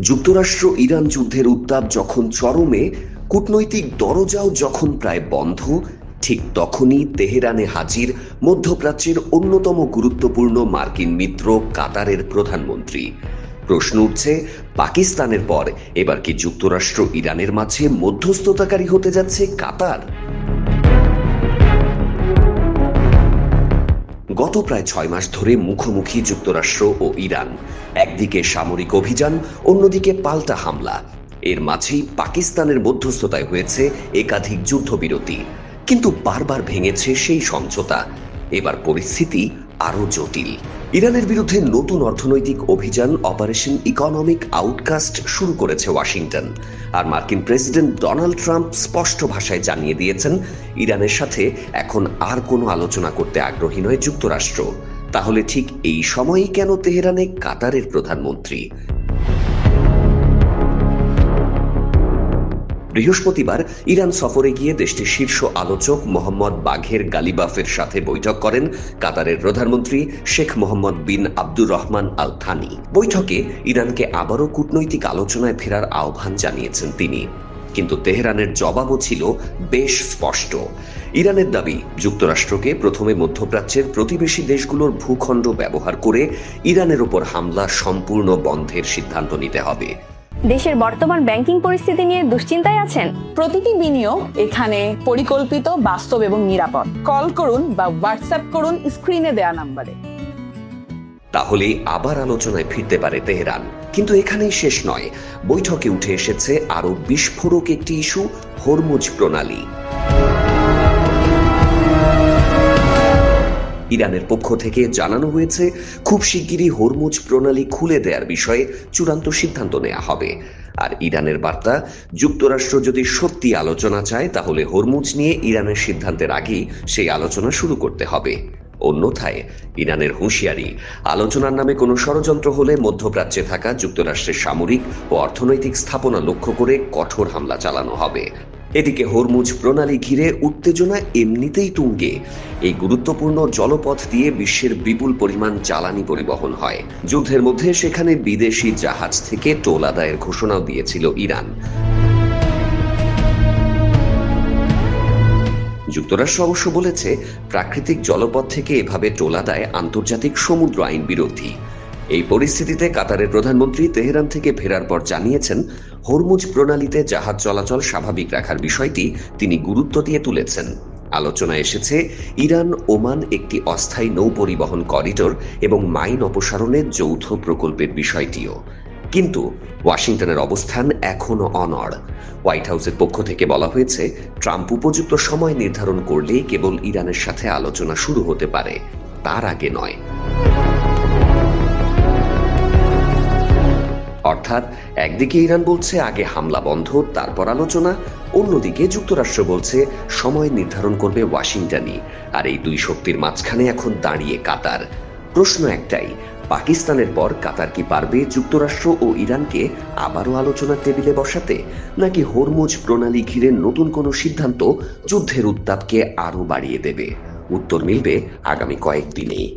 যুক্তরাষ্ট্র ইরান যুদ্ধের উত্তাপ যখন চরমে, কূটনৈতিক দরজাও যখন প্রায় বন্ধ, ঠিক তখনই তেহরানে হাজির মধ্যপ্রাচ্যের অন্যতম গুরুত্বপূর্ণ মার্কিন মিত্র কাতারের প্রধানমন্ত্রী। প্রশ্ন উঠছে, পাকিস্তানের পর এবার কি যুক্তরাষ্ট্র ইরানের মাঝে মধ্যস্থতাকারী হতে যাচ্ছে কাতার? গত প্রায় 6 মাস ধরে মুখোমুখি যুক্তরাষ্ট্র ও ইরান। একদিকে সামরিক অভিযান, অন্যদিকে পাল্টা হামলা। এর মাঝেই পাকিস্তানের মধ্যস্থতায় হয়েছে একাধিক যুদ্ধবিরতি, কিন্তু বারবার ভেঙেছে সেই সমঝোতা। এবার পরিস্থিতি আরও জটিল। ইরানের বিরুদ্ধে নতুন অর্থনৈতিক অভিযান অপারেশন ইকোনমিক আউটকাস্ট শুরু করেছে ওয়াশিংটন। আর মার্কিন প্রেসিডেন্ট ডোনাল্ড ট্রাম্প স্পষ্ট ভাষায় জানিয়ে দিয়েছেন, ইরানের সাথে এখন আর কোনো আলোচনা করতে আগ্রহী নয় যুক্তরাষ্ট্র। তাহলে ঠিক এই সময়ই কেন তেহরানে কাতারের প্রধানমন্ত্রী? বৃহস্পতিবার ইরান সফরে গিয়ে দেশটির শীর্ষ আলোচক মোহাম্মদ বাঘের গালিবাফের সাথে বৈঠক করেন কাতারের প্রধানমন্ত্রী শেখ মোহাম্মদ বিন আব্দুর রহমান আল থানি। বৈঠকে ইরানকে আবারও কূটনৈতিক আলোচনায় ফেরার আহ্বান জানিয়েছেন তিনি, কিন্তু তেহরানের জবাবও ছিল বেশ স্পষ্ট। ইরানের দাবি, যুক্তরাষ্ট্রকে প্রথমে মধ্যপ্রাচ্যের প্রতিবেশী দেশগুলোর ভূখণ্ড ব্যবহার করে ইরানের ওপর হামলা সম্পূর্ণ বন্ধের সিদ্ধান্ত নিতে হবে। দেশের বর্তমান ব্যাংকিং পরিস্থিতি নিয়ে দুশ্চিন্তায় আছেন? প্রতিটি বিনিয়োগ এখানে পরিকল্পিত, বাস্তব এবং নিরাপদ। কল করুন বা হোয়াটসঅ্যাপ করুন স্ক্রিনে দেয়া নম্বরে। তাহলে আবার আলোচনায় ফিরতে পারে তেহরান। কিন্তু এখানেই শেষ নয়। বৈঠকে উঠে এসেছে আরো বিস্ফোরক একটি ইস্যু, হরমুজ প্রণালী। ইরানের পক্ষ থেকে জানানো হয়েছে, খুব শিগগিরই হরমুজ প্রণালী খুলে দেওয়ার বিষয়ে চূড়ান্ত সিদ্ধান্ত নেওয়া হবে। আর ইরানের বার্তা, যুক্তরাষ্ট্র যদি সত্যি আলোচনা চায় তাহলে হরমুজ নিয়ে ইরানের সিদ্ধান্তের আগেই সেই আলোচনা শুরু করতে হবে। অন্যথায় ইরানের হুঁশিয়ারি, আলোচনার নামে কোনো ষড়যন্ত্র হলে মধ্যপ্রাচ্যে থাকা যুক্তরাষ্ট্রের সামরিক ও অর্থনৈতিক স্থাপনা লক্ষ্য করে কঠোর হামলা চালানো হবে। এদিকে হরমুজ প্রণালী ঘিরে উত্তেজনা এমনিতেই তুঙ্গে। এই গুরুত্বপূর্ণ জলপথ দিয়ে বিশ্বের বিপুল পরিমাণ জ্বালানি পরিবহন হয়। যুদ্ধের মধ্যে সেখানে বিদেশি জাহাজ থেকে টোল আদায়ের ঘোষণাও দিয়েছিল ইরান। যুক্তরাষ্ট্র অবশ্য বলেছে, প্রাকৃতিক জলপথ থেকে এভাবে টোল আদায় আন্তর্জাতিক সমুদ্র আইন বিরোধী। এই পরিস্থিতিতে কাতারের প্রধানমন্ত্রী তেহরান থেকে ফেরার পর জানিয়েছেন, হরমুজ প্রণালীতে জাহাজ চলাচল স্বাভাবিক রাখার বিষয়টি তিনি গুরুত্ব দিয়ে তুলেছেন। আলোচনায় এসেছে ইরান ওমান একটি অস্থায়ী নৌ পরিবহন করিডোর এবং মাইন অপসারণের যৌথ প্রকল্পের বিষয়টিও। কিন্তু ওয়াশিংটনের অবস্থান এখনো অনড়। হোয়াইট হাউসের পক্ষ থেকে বলা হয়েছে, ট্রাম্প উপযুক্ত সময় নির্ধারণ করলেই কেবল ইরানের সাথে আলোচনা শুরু হতে পারে, তার আগে নয়। অর্থাৎ একদিকে ইরান বলছে আগে হামলা বন্ধ, তারপর আলোচনা। অন্যদিকে যুক্তরাষ্ট্র বলছে সময় নির্ধারণ করবে ওয়াশিংটনই। আর এই দুই শক্তির মাঝখানে এখন দাঁড়িয়ে কাতার। প্রশ্ন একটাই, পাকিস্তানের পর কাতার কি পারবে যুক্তরাষ্ট্র ও ইরানকে আবারও আলোচনার টেবিলে বসাতে, নাকি হরমুজ প্রণালী ঘিরে নতুন কোনো সিদ্ধান্ত যুদ্ধের উত্তাপকে আরও বাড়িয়ে দেবে? উত্তর মিলবে আগামী কয়েকদিনেই।